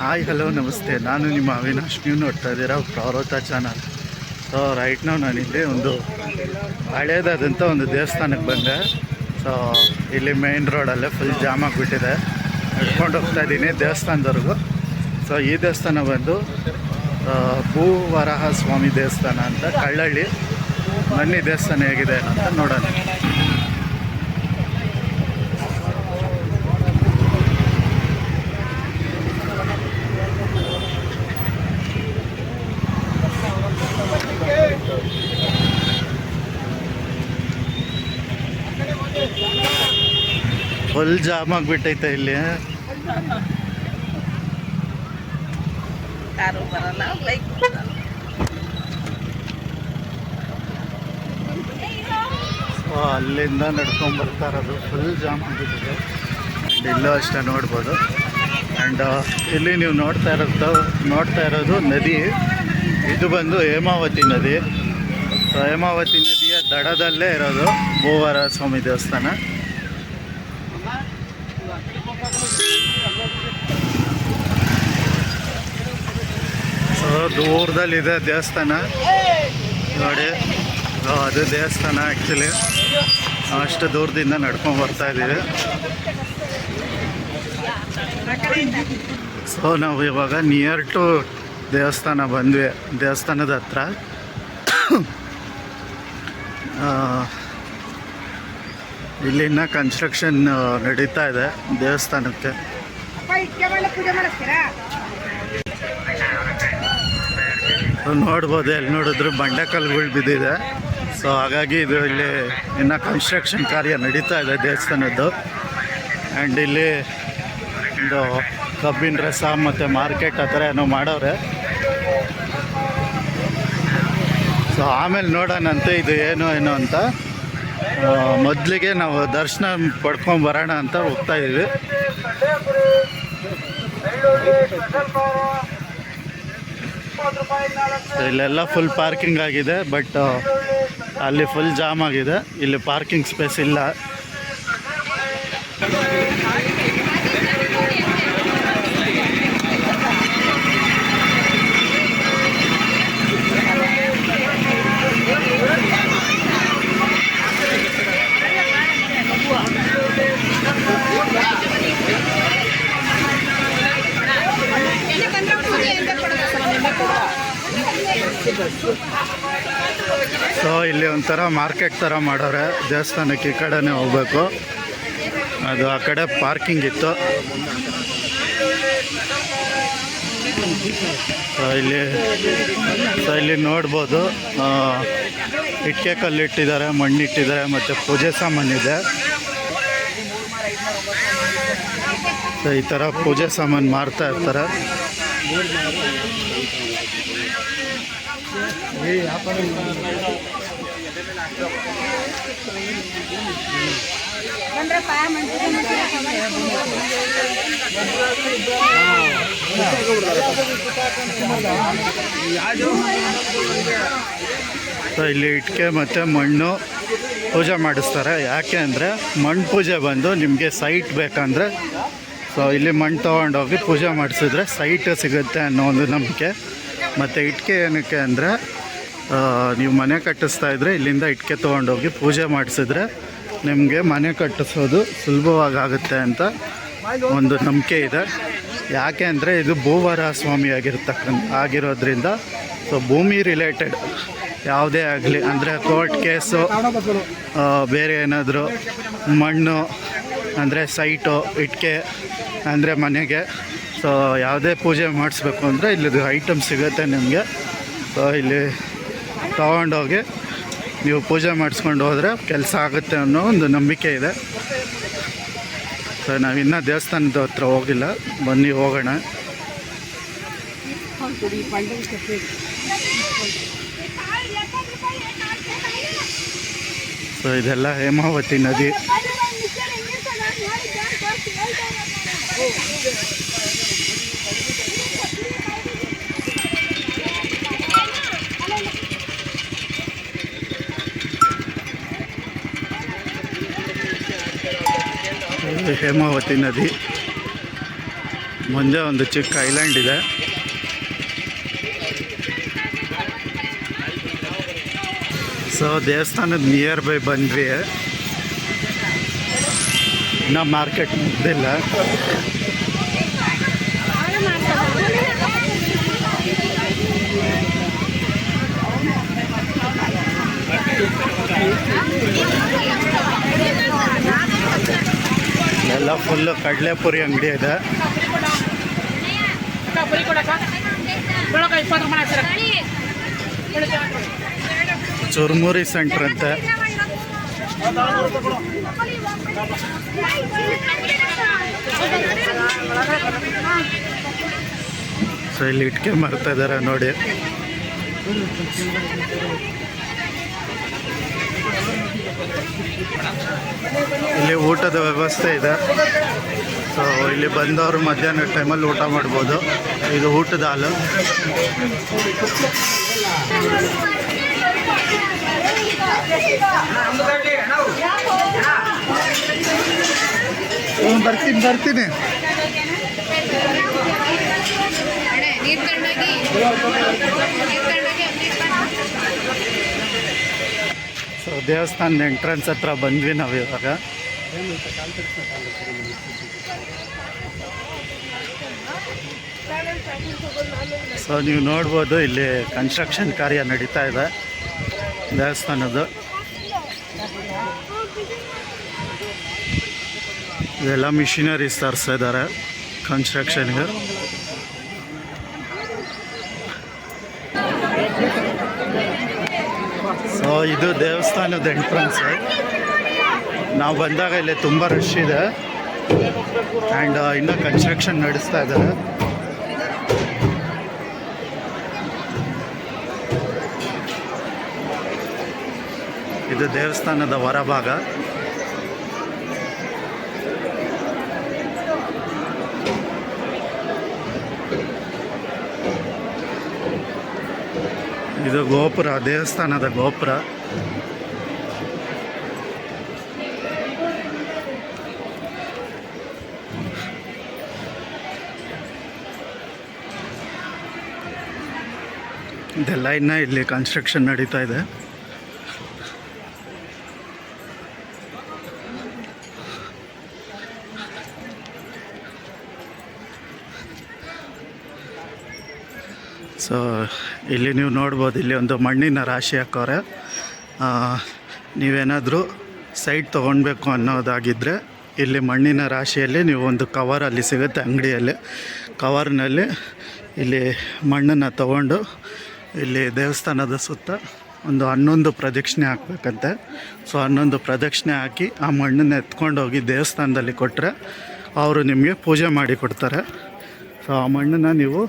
Hi hello ನಮಸ್ತೆ, ನಾನು ನಿಮ್ಮ ಅವಿನಾಶ್. ನೀವು ನೋಡ್ತಾ ಇದ್ದೀರಾ ಪ್ರವೃತ್ತ ಚಾನಲ್. ಸೊ ರೈಟ್ ನಾವು ನಾನಿಲ್ಲಿ ಒಂದು ಹಳೇದಾದಂಥ ಒಂದು ದೇವಸ್ಥಾನಕ್ಕೆ ಬಂದೆ. ಸೊ ಇಲ್ಲಿ ಮೇನ್ ರೋಡಲ್ಲೇ ಫುಲ್ ಜಾಮ್ ಆಗಿಬಿಟ್ಟಿದೆ. ನಡ್ಕೊಂಡು ಹೋಗ್ತಾ ಇದ್ದೀನಿ ದೇವಸ್ಥಾನದವರೆಗೂ. ಸೊ ಈ ದೇವಸ್ಥಾನ ಬಂದು ಭೂವರಾಹ ಸ್ವಾಮಿ ದೇವಸ್ಥಾನ ಅಂತ ಕಳ್ಳಳ್ಳಿ. ಬನ್ನಿ ದೇವಸ್ಥಾನ ಹೇಗಿದೆ ಅಂತ ನೋಡೋಣ. ಫುಲ್ ಜಾಮ್ ಆಗಿಬಿಟ್ಟೈತೆ ಇಲ್ಲಿ. ಅಲ್ಲಿಂದ ನಡ್ಕೊಂಡು ಬರ್ತಾ ಇರೋದು ಫುಲ್ ಜಾಮ್ ಆಗಿಬಿಟ್ಟಿದೆ. ಆ್ಯಂಡ್ ಇಲ್ಲೂ ಅಷ್ಟೇ ನೋಡ್ಬೋದು. ಆ್ಯಂಡ್ ಇಲ್ಲಿ ನೀವು ನೋಡ್ತಾ ಇರೋದು ನದಿ. ಇದು ಬಂದು ಹೇಮಾವತಿ ನದಿ. ಹೇಮಾವತಿ ನದಿಯ ದಡದಲ್ಲೇ ಇರೋದು ಭೂವರಾಹ ಸ್ವಾಮಿ ದೇವಸ್ಥಾನ. ಸೊ ದೂರದಲ್ಲಿದೆ ದೇವಸ್ಥಾನ ನೋಡಿ. ಅದು ದೇವಸ್ಥಾನ ಆ್ಯಕ್ಚುಲಿ ಅಷ್ಟು ದೂರದಿಂದ ನಡ್ಕೊಂಡು ಬರ್ತಾ ಇದ್ದೀವಿ. ಸೊ ನಾವು ಇವಾಗ ನಿಯರ್ ಟು ದೇವಸ್ಥಾನ ಬಂದ್ವಿ. ದೇವಸ್ಥಾನದ ಹತ್ರ ಇಲ್ಲಿನ ಕನ್ಸ್ಟ್ರಕ್ಷನ್ ನಡೀತಾ ಇದೆ ದೇವಸ್ಥಾನಕ್ಕೆ. ನೋಡ್ಬೋದು, ಎಲ್ಲಿ ನೋಡಿದ್ರು ಬಂಡೆಕಲ್ಲುಗಳು ಬಿದ್ದಿದೆ. ಸೊ ಹಾಗಾಗಿ ಇದು ಇಲ್ಲಿ ಇನ್ನು ಕನ್ಸ್ಟ್ರಕ್ಷನ್ ಕಾರ್ಯ ನಡೀತಾ ಇದೆ ದೇವಸ್ಥಾನದ್ದು. ಆ್ಯಂಡ್ ಇಲ್ಲಿ ಒಂದು ಕಬ್ಬಿನ ರಸ ಮತ್ತು ಮಾರ್ಕೆಟ್ ಆ ಥರ ಏನೋ ಮಾಡವ್ರೆ. ಸೊ ಆಮೇಲೆ ನೋಡೋಣಂತೆ ಇದು ಏನು ಅಂತ. ಮೊದಲಿಗೆ ನಾವು ದರ್ಶನ ಪಡ್ಕೊಂಡು ಬರೋಣ ಅಂತ ಹೋಗ್ತಾ ಇದ್ದೀವಿ. ಇಲ್ಲೆಲ್ಲ ಫುಲ್ ಪಾರ್ಕಿಂಗ್ ಆಗಿದೆ, ಬಟ್ ಅಲ್ಲಿ ಫುಲ್ ಜಾಮ್ ಆಗಿದೆ. ಇಲ್ಲಿ ಪಾರ್ಕಿಂಗ್ ಸ್ಪೇಸ್ ಇಲ್ಲ. ಸೊ ಇಲ್ಲಿ ಒಂಥರ ಮಾರ್ಕೆಟ್ ಥರ ಮಾಡೋರೆ. ದೇವಸ್ಥಾನಕ್ಕೆ ಈ ಕಡೆನೇ ಹೋಗ್ಬೇಕು. ಅದು ಆ ಕಡೆ ಪಾರ್ಕಿಂಗ್ ಇತ್ತು. ಸೊ ಇಲ್ಲಿ ನೋಡ್ಬೋದು ಇಟ್ಟಿಗೆ ಕಲ್ಲು ಇಟ್ಟಿದ್ದಾರೆ, ಮಣ್ಣು ಇಟ್ಟಿದ್ದಾರೆ, ಮತ್ತು ಪೂಜೆ ಸಾಮಾನಿದೆ. ಸೊ ಈ ಥರ ಪೂಜೆ ಸಾಮಾನು ಮಾರ್ತಾ ಇರ್ತಾರೆ. ಸೊ ಇಲ್ಲಿ ಇಟ್ಟಿಗೆ ಮತ್ತು ಮಣ್ಣು ಪೂಜೆ ಮಾಡಿಸ್ತಾರೆ. ಯಾಕೆ ಅಂದರೆ ಮಣ್ಣು ಪೂಜೆ ಬಂದು ನಿಮಗೆ ಸೈಟ್ ಬೇಕಂದರೆ ಸೊ ಇಲ್ಲಿ ಮಣ್ಣು ತೊಗೊಂಡೋಗಿ ಪೂಜೆ ಮಾಡಿಸಿದ್ರೆ ಸೈಟ್ ಸಿಗುತ್ತೆ ಅನ್ನೋ ಒಂದು ನಂಬಿಕೆ. ಮತ್ತು ಇಟ್ಟಿಗೆ ಏನಕ್ಕೆ ಅಂದರೆ ನೀವು ಮನೆ ಕಟ್ಟಿಸ್ತಾ ಇದ್ದರೆ ಇಲ್ಲಿಂದ ಇಟ್ಟಿಗೆ ತೊಗೊಂಡೋಗಿ ಪೂಜೆ ಮಾಡಿಸಿದ್ರೆ ನಿಮಗೆ ಮನೆ ಕಟ್ಟಿಸೋದು ಸುಲಭವಾಗುತ್ತೆ ಅಂತ ಒಂದು ನಂಬಿಕೆ ಇದೆ. ಯಾಕೆ ಅಂದರೆ ಇದು ಭೂವರಾಹ ಸ್ವಾಮಿ ಆಗಿರೋದ್ರಿಂದ ಸೊ ಭೂಮಿ ರಿಲೇಟೆಡ್ ಯಾವುದೇ ಆಗಲಿ ಅಂದರೆ ಕೋರ್ಟ್ ಕೇಸು, ಬೇರೆ ಏನಾದರೂ ಮಣ್ಣು ಅಂದರೆ ಸೈಟು, ಇಟ್ಟಿಗೆ ಅಂದರೆ ಮನೆಗೆ, ಸೊ ಯಾವುದೇ ಪೂಜೆ ಮಾಡಿಸ್ಬೇಕು ಅಂದರೆ ಇಲ್ಲಿದು ಐಟಮ್ ಸಿಗುತ್ತೆ ನಿಮಗೆ. ಸೊ ಇಲ್ಲಿ ತೊಗೊಂಡೋಗಿ ನೀವು ಪೂಜೆ ಮಾಡಿಸ್ಕೊಂಡು ಹೋದರೆ ಕೆಲಸ ಆಗುತ್ತೆ ಅನ್ನೋ ಒಂದು ನಂಬಿಕೆ ಇದೆ. ಸೊ ನಾವಿನ್ನೂ ದೇವಸ್ಥಾನದ ಹತ್ರ ಹೋಗಿಲ್ಲ, ಬನ್ನಿ ಹೋಗೋಣ. ಸೊ ಇದೆಲ್ಲ ಹೇಮಾವತಿ ನದಿ. ಹೇಮಾವತಿ ನದಿ. ಮುಂದೆ ಒಂದು ಚಿಕ್ಕ ಐಲ್ಯಾಂಡ್ ಇದೆ. ಸೊ ದೇವಸ್ಥಾನದ ನಿಯರ್ ಬೈ ಬಂದ್ವಿ. ಇನ್ನೂ ಮಾರ್ಕೆಟ್ ಮುಗ್ದಿಲ್ಲ. ಎಲ್ಲ ಫುಲ್ಲು ಕಡಲೆಪುರಿ ಅಂಗಡಿ ಇದೆ. ಚುರುಮುರಿ ಸೆಂಟ್ರ್ ಅಂತೆ. ಸೊ ಇಲ್ಲಿ ಇಟ್ಕೆ ಮಾರ್ತಾ ಇದ್ದಾರೆ ನೋಡಿ. ಇಲ್ಲಿ ಊಟದ ವ್ಯವಸ್ಥೆ ಇದೆ. ಸೊ ಇಲ್ಲಿ ಬಂದವರು ಮಧ್ಯಾಹ್ನ ಟೈಮಲ್ಲಿ ಊಟ ಮಾಡ್ಬೋದು. ಇದು ಊಟದ ಹಾಲು. ಬರ್ತೀನಿ. ಸೊ ದೇವಸ್ಥಾನದ ಎಂಟ್ರೆನ್ಸ್ ಹತ್ರ ಬಂದ್ವಿ ನಾವು ಇವಾಗ. ಸೊ ನೀವು ನೋಡ್ಬೋದು ಇಲ್ಲಿ ಕನ್ಸ್ಟ್ರಕ್ಷನ್ ಕಾರ್ಯ ನಡೀತಾ ಇದೆ ದೇವಸ್ಥಾನದ್ದು. ಇದೆಲ್ಲ ಮಿಷಿನರೀಸ್ ತರಿಸ್ತಾ ಇದ್ದಾರೆ ಕನ್ಸ್ಟ್ರಕ್ಷನ್ಗೆ. ಸೊ ಇದು ದೇವಸ್ಥಾನದ ಎಂಟ್ರೆನ್ಸ್. ನಾವು ಬಂದಾಗ ಇಲ್ಲಿ ತುಂಬ ರಶ್ ಇದೆ ಆ್ಯಂಡ್ ಇನ್ನೂ ಕನ್ಸ್ಟ್ರಕ್ಷನ್ ನಡೆಸ್ತಾ ಇದ್ದಾರೆ. ಇದು ದೇವಸ್ಥಾನದ ಹೊರಭಾಗ. ಇದು ಗೋಪುರ, ದೇವಸ್ಥಾನದ ಗೋಪುರ. ಇದೆಲ್ಲ ಇನ್ನು ಇಲ್ಲಿ ಕನ್ಸ್ಟ್ರಕ್ಷನ್ ನಡೀತಾ ಇದೆ. ಸೊ ಇಲ್ಲಿ ನೀವು ನೋಡ್ಬೋದು, ಇಲ್ಲಿ ಒಂದು ಮಣ್ಣಿನ ರಾಶಿ ಹಾಕೋರೆ. ನೀವೇನಾದರೂ ಸೈಟ್ ತೊಗೊಳ್ಬೇಕು ಅನ್ನೋದಾಗಿದ್ದರೆ ಇಲ್ಲಿ ಮಣ್ಣಿನ ರಾಶಿಯಲ್ಲಿ ನೀವು ಒಂದು ಕವರ್ ಅಲ್ಲಿ ಸಿಗುತ್ತೆ ಅಂಗಡಿಯಲ್ಲಿ. ಕವರ್ನಲ್ಲಿ ಇಲ್ಲಿ ಮಣ್ಣನ್ನು ತಗೊಂಡು ಇಲ್ಲಿ ದೇವಸ್ಥಾನದ ಸುತ್ತ ಒಂದು 11 ಪ್ರದಕ್ಷಿಣೆ ಹಾಕಬೇಕಂತೆ. ಸೊ 11 ಪ್ರದಕ್ಷಿಣೆ ಹಾಕಿ ಆ ಮಣ್ಣನ್ನು ಎತ್ಕೊಂಡೋಗಿ ದೇವಸ್ಥಾನದಲ್ಲಿ ಕೊಟ್ಟರೆ ಅವರು ನಿಮಗೆ ಪೂಜೆ ಮಾಡಿ ಕೊಡ್ತಾರೆ. ಸೊ ಆ ಮಣ್ಣನ್ನು ನೀವು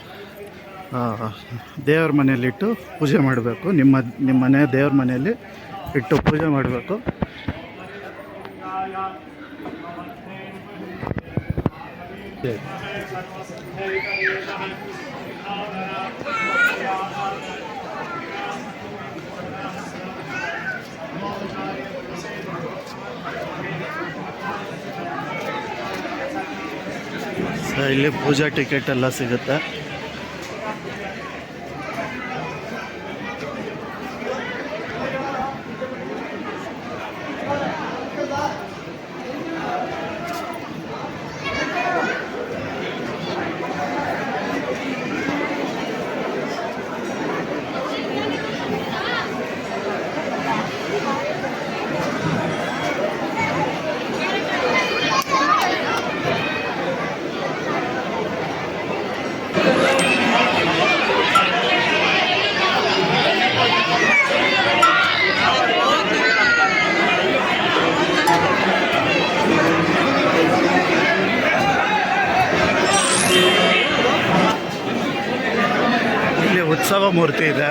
ದೇವ್ರ ಮನೆಯಲ್ಲಿಟ್ಟು ಪೂಜೆ ಮಾಡಬೇಕು. ನಿಮ್ಮ ಮನೆ ದೇವ್ರ ಮನೆಯಲ್ಲಿ ಇಟ್ಟು ಪೂಜೆ ಮಾಡಬೇಕು. ಸೊ ಇಲ್ಲಿ ಪೂಜಾ ಟಿಕೆಟ್ ಎಲ್ಲ ಸಿಗುತ್ತೆ. ಉತ್ಸವ ಮೂರ್ತಿ ಇದೆ.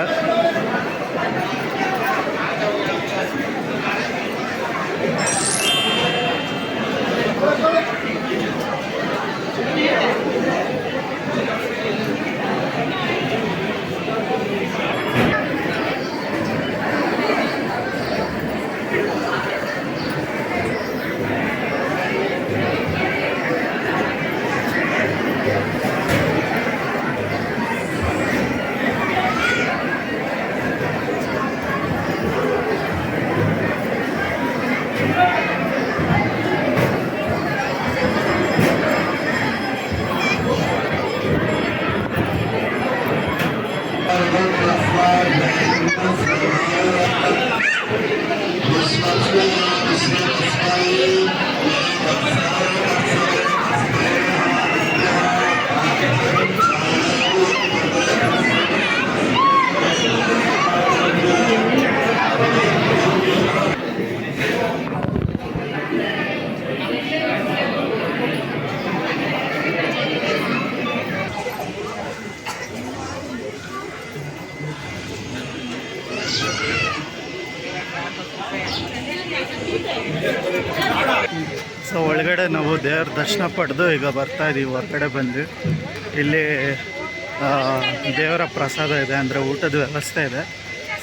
ಒಳಗಡೆ ನಾವು ದೇವ್ರ ದರ್ಶನ ಪಡೆದು ಈಗ ಬರ್ತಾ ಇದ್ದೀವಿ. ಹೊರಗಡೆ ಬಂದ್ವಿ. ಇಲ್ಲಿ ದೇವರ ಪ್ರಸಾದ ಇದೆ, ಅಂದರೆ ಊಟದ ವ್ಯವಸ್ಥೆ ಇದೆ.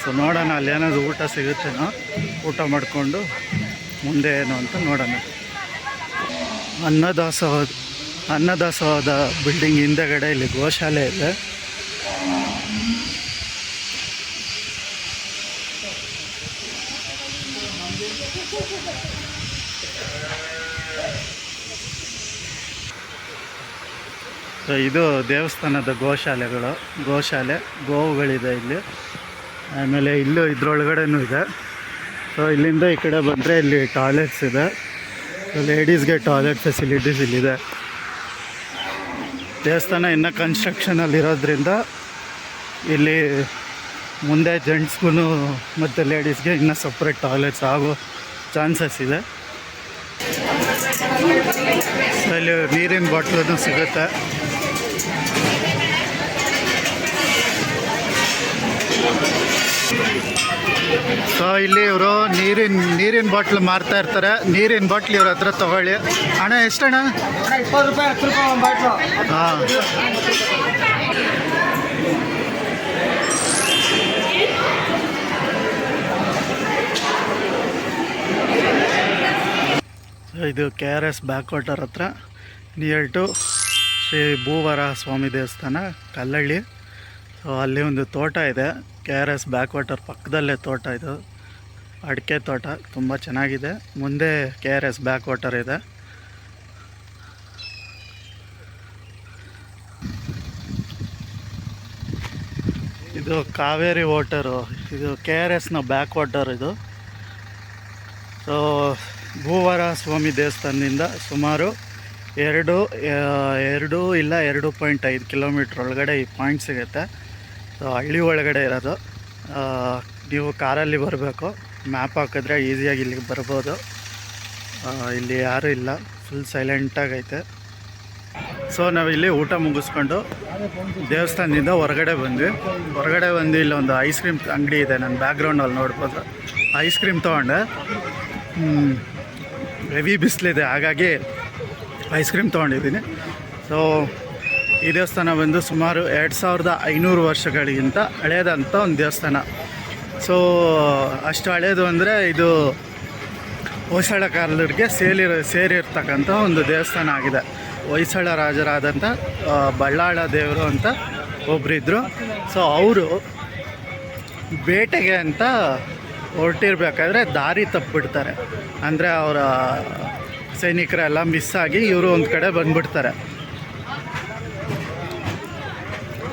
ಸೊ ನೋಡೋಣ ಅಲ್ಲಿ ಏನಾದರೂ ಊಟ ಸಿಗುತ್ತೇನೋ, ಊಟ ಮಾಡಿಕೊಂಡು ಮುಂದೆ ಏನು ಅಂತ ನೋಡೋಣ. ಅನ್ನದಾಸೋಹದ ಬಿಲ್ಡಿಂಗ್ ಹಿಂದೆಗಡೆ ಇಲ್ಲಿ ಗೋಶಾಲೆ ಇದೆ. ಸೊ ಇದು ದೇವಸ್ಥಾನದ ಗೋಶಾಲೆ ಗೋವುಗಳಿದೆ ಇಲ್ಲಿ. ಆಮೇಲೆ ಇಲ್ಲೂ ಇದ್ರೊಳಗಡೆನೂ ಇದೆ. ಸೊ ಇಲ್ಲಿಂದ ಈ ಕಡೆ ಬಂದರೆ ಇಲ್ಲಿ ಟಾಯ್ಲೆಟ್ಸ್ ಇದೆ. ಲೇಡೀಸ್ಗೆ ಟಾಯ್ಲೆಟ್ ಫೆಸಿಲಿಟೀಸ್ ಇಲ್ಲಿದೆ. ದೇವಸ್ಥಾನ ಇನ್ನೂ ಕನ್ಸ್ಟ್ರಕ್ಷನಲ್ಲಿರೋದ್ರಿಂದ ಇಲ್ಲಿ ಮುಂದೆ ಜೆಂಟ್ಸ್ಗೂ ಮತ್ತು ಲೇಡೀಸ್ಗೆ ಇನ್ನೂ ಸಪ್ರೇಟ್ ಟಾಯ್ಲೆಟ್ಸ್ ಆಗೋ ಚಾನ್ಸಸ್ ಇದೆ. ಇಲ್ಲಿ ನೀರಿನ ಬಾಟ್ಲೂ ಸಿಗುತ್ತೆ. ಸೊ ಇಲ್ಲಿ ಇವರು ನೀರಿನ ಬಾಟ್ಲ್ ಮಾರ್ತಾ ಇರ್ತಾರೆ. ನೀರಿನ ಬಾಟ್ಲ್ ಇವ್ರ ಹತ್ರ ತಗೊಳ್ಳಿ. ಅಣ್ಣ ಎಷ್ಟಣ್ಣ? 20 ರೂಪಾಯಿ 10 ರೂಪಾಯಿ ಒಂದು ಬಾಟ್ಲು. ಹಾಂ, ಇದು KRS ಬ್ಯಾಕ್ ವಾಟರ್ ಹತ್ರ ನಿಯರ್ ಟು ಶ್ರೀ ಭೂವರಾಹ ಸ್ವಾಮಿ ದೇವಸ್ಥಾನ ಕಲ್ಲಳ್ಳಿ. ಸೊ ಅಲ್ಲಿ ಒಂದು ತೋಟ ಇದೆ, KRS ಬ್ಯಾಕ್ ವಾಟರ್ ಪಕ್ಕದಲ್ಲೇ ತೋಟ. ಇದು ಅಡಿಕೆ ತೋಟ, ತುಂಬ ಚೆನ್ನಾಗಿದೆ. ಮುಂದೆ KRS ಬ್ಯಾಕ್ ವಾಟರ್ ಇದೆ. ಇದು ಕಾವೇರಿ ವಾಟರು, ಇದು KRSನ ಬ್ಯಾಕ್ ವಾಟರ್ ಇದು. ಸೊ ಭೂವರಾಹ ಸ್ವಾಮಿ ದೇವಸ್ಥಾನದಿಂದ ಸುಮಾರು 2 ಇಲ್ಲ 2.5 ಕಿಲೋಮೀಟ್ರ್ ಒಳಗಡೆ ಈ ಪಾಯಿಂಟ್ ಸಿಗುತ್ತೆ. ಸೊ ಹಳ್ಳಿ ಒಳಗಡೆ ಇರೋದು. ನೀವು ಕಾರಲ್ಲಿ ಬರಬೇಕು, ಮ್ಯಾಪ್ ಹಾಕಿದ್ರೆ ಈಸಿಯಾಗಿ ಇಲ್ಲಿಗೆ ಬರ್ಬೋದು. ಇಲ್ಲಿ ಯಾರೂ ಇಲ್ಲ, ಫುಲ್ ಸೈಲೆಂಟಾಗೈತೆ. ಸೊ ನಾವಿಲ್ಲಿ ಊಟ ಮುಗಿಸ್ಕೊಂಡು ದೇವಸ್ಥಾನದಿಂದ ಹೊರಗಡೆ ಬಂದ್ವಿ. ಹೊರಗಡೆ ಬಂದು ಇಲ್ಲೊಂದು ಐಸ್ ಕ್ರೀಮ್ ಅಂಗಡಿ ಇದೆ, ನನ್ನ ಬ್ಯಾಕ್ಗ್ರೌಂಡಲ್ಲಿ ನೋಡ್ಬೋದು. ಐಸ್ ಕ್ರೀಮ್ ತೊಗೊಂಡೆ. ಹೆವಿ ಬಿಸಿಲಿದೆ, ಹಾಗಾಗಿ ಐಸ್ ಕ್ರೀಮ್ ತೊಗೊಂಡಿದ್ದೀನಿ. ಸೊ ಈ ದೇವಸ್ಥಾನ ಬಂದು ಸುಮಾರು 2500 ವರ್ಷಗಳಿಗಿಂತ ಹಳೇದಂಥ ಒಂದು ದೇವಸ್ಥಾನ. ಸೊ ಅಷ್ಟು ಹಳೇದು ಅಂದರೆ ಇದು ಹೊಯ್ಸಳ ಕಾಲರಿಗೆ ಸೇರಿರ್ತಕ್ಕಂಥ ಒಂದು ದೇವಸ್ಥಾನ ಆಗಿದೆ. ಹೊಯ್ಸಳ ರಾಜರಾದಂಥ ಬಳ್ಳಾಳ ದೇವರು ಅಂತ ಒಬ್ಬರಿದ್ದರು. ಸೊ ಅವರು ಬೇಟೆಗೆ ಅಂತ ಹೊರಟಿರ್ಬೇಕಾದ್ರೆ ದಾರಿ ತಪ್ಪಿಬಿಡ್ತಾರೆ. ಅಂದರೆ ಅವರ ಸೈನಿಕರೆಲ್ಲ ಮಿಸ್ ಆಗಿ ಇವರು ಒಂದು ಕಡೆ ಬಂದುಬಿಡ್ತಾರೆ.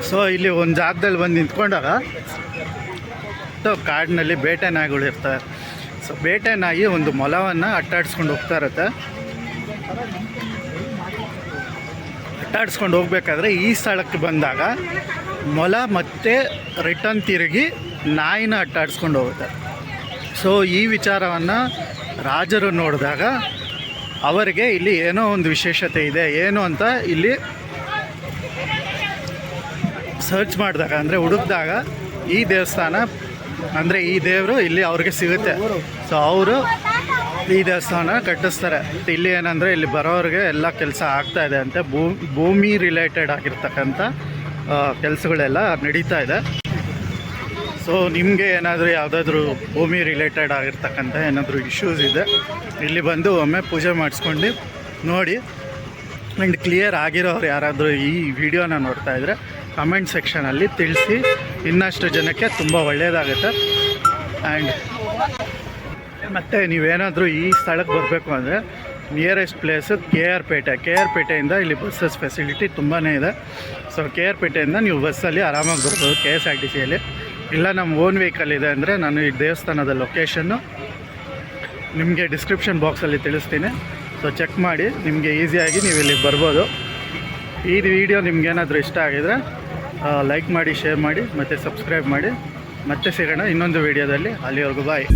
ಸೊ ಇಲ್ಲಿ ಒಂದು ಜಾಗದಲ್ಲಿ ಬಂದು ನಿಂತ್ಕೊಂಡಾಗ ಕಾಡಿನಲ್ಲಿ ಬೇಟೆ ನಾಯಿಗಳು ಇರ್ತವೆ. ಸೊ ಬೇಟೆ ನಾಯಿ ಒಂದು ಮೊಲವನ್ನು ಅಟ್ಟಾಡಿಸ್ಕೊಂಡು ಹೋಗ್ತಾ ಇರುತ್ತೆ. ಅಟ್ಟಾಡಿಸ್ಕೊಂಡು ಹೋಗ್ಬೇಕಾದ್ರೆ ಈ ಸ್ಥಳಕ್ಕೆ ಬಂದಾಗ ಮೊಲ ಮತ್ತೆ ರಿಟರ್ನ್ ತಿರುಗಿ ನಾಯಿನ ಅಟ್ಟಾಡಿಸ್ಕೊಂಡು ಹೋಗುತ್ತೆ. ಸೊ ಈ ವಿಚಾರವನ್ನು ರಾಜರು ನೋಡಿದಾಗ ಅವರಿಗೆ ಇಲ್ಲಿ ಏನೋ ಒಂದು ವಿಶೇಷತೆ ಇದೆ, ಏನು ಅಂತ ಇಲ್ಲಿ ಸರ್ಚ್ ಮಾಡಿದಾಗ, ಅಂದರೆ ಹುಡುಕಿದಾಗ ಈ ದೇವಸ್ಥಾನ ಅಂದರೆ ಈ ದೇವರು ಇಲ್ಲಿ ಅವ್ರಿಗೆ ಸಿಗುತ್ತೆ. ಸೊ ಅವರು ಈ ದೇವಸ್ಥಾನ ಕಟ್ಟಿಸ್ತಾರೆ. ಇಲ್ಲಿ ಏನಂದರೆ ಇಲ್ಲಿ ಬರೋರಿಗೆ ಎಲ್ಲ ಕೆಲಸ ಆಗ್ತಾಯಿದೆ ಅಂತೆ. ಭೂಮಿ ರಿಲೇಟೆಡ್ ಆಗಿರ್ತಕ್ಕಂಥ ಕೆಲಸಗಳೆಲ್ಲ ನಡೀತಾ ಇದೆ. ಸೊ ನಿಮಗೆ ಏನಾದರೂ ಯಾವುದಾದ್ರೂ ಭೂಮಿ ರಿಲೇಟೆಡ್ ಆಗಿರ್ತಕ್ಕಂಥ ಏನಾದರೂ ಇಶ್ಯೂಸ್ ಇದೆ, ಇಲ್ಲಿ ಬಂದು ಒಮ್ಮೆ ಪೂಜೆ ಮಾಡಿಸ್ಕೊಂಡು ನೋಡಿ. ಆ್ಯಂಡ್ ಕ್ಲಿಯರ್ ಆಗಿರೋರು ಯಾರಾದರೂ ಈ ವಿಡಿಯೋನ ನೋಡ್ತಾ ಇದ್ದರೆ ಕಮೆಂಟ್ ಸೆಕ್ಷನಲ್ಲಿ ತಿಳಿಸಿ. ಇನ್ನಷ್ಟು ಜನಕ್ಕೆ ತುಂಬ ಒಳ್ಳೆಯದಾಗುತ್ತೆ. ಆ್ಯಂಡ್ ಮತ್ತು ನೀವೇನಾದರೂ ಈ ಸ್ಥಳಕ್ಕೆ ಬರಬೇಕು ಅಂದರೆ ನಿಯರೆಸ್ಟ್ ಪ್ಲೇಸು KR ಪೇಟೆಯಿಂದ ಇಲ್ಲಿ ಬಸ್ಸಸ್ ಫೆಸಿಲಿಟಿ ತುಂಬಾ ಇದೆ. ಸೊ KR ಪೇಟೆಯಿಂದ ನೀವು ಬಸ್ಸಲ್ಲಿ ಆರಾಮಾಗಿ ಬರ್ಬೋದು, KSRTCಯಲ್ಲಿ. ಇಲ್ಲ ನಮ್ಮ ಓನ್ ವೆಹಿಕಲ್ ಇದೆ ಅಂದರೆ ನಾನು ಈ ದೇವಸ್ಥಾನದ ಲೊಕೇಶನ್ನು ನಿಮಗೆ ಡಿಸ್ಕ್ರಿಪ್ಷನ್ ಬಾಕ್ಸಲ್ಲಿ ತಿಳಿಸ್ತೀನಿ. ಸೊ ಚೆಕ್ ಮಾಡಿ, ನಿಮಗೆ ಈಸಿಯಾಗಿ ನೀವು ಇಲ್ಲಿಗೆ ಬರ್ಬೋದು. ಈ ವಿಡಿಯೋ ನಿಮ್ಗೇನಾದರೂ ಇಷ್ಟ ಆಗಿದರೆ ಲೈಕ್ ಮಾಡಿ, ಶೇರ್ ಮಾಡಿ ಮತ್ತು ಸಬ್ಸ್ಕ್ರೈಬ್ ಮಾಡಿ. ಮತ್ತೆ ಸಿಗೋಣ ಇನ್ನೊಂದು ವಿಡಿಯೋದಲ್ಲಿ. ಅಲ್ಲಿವರೆಗೂ ಬಾಯ್.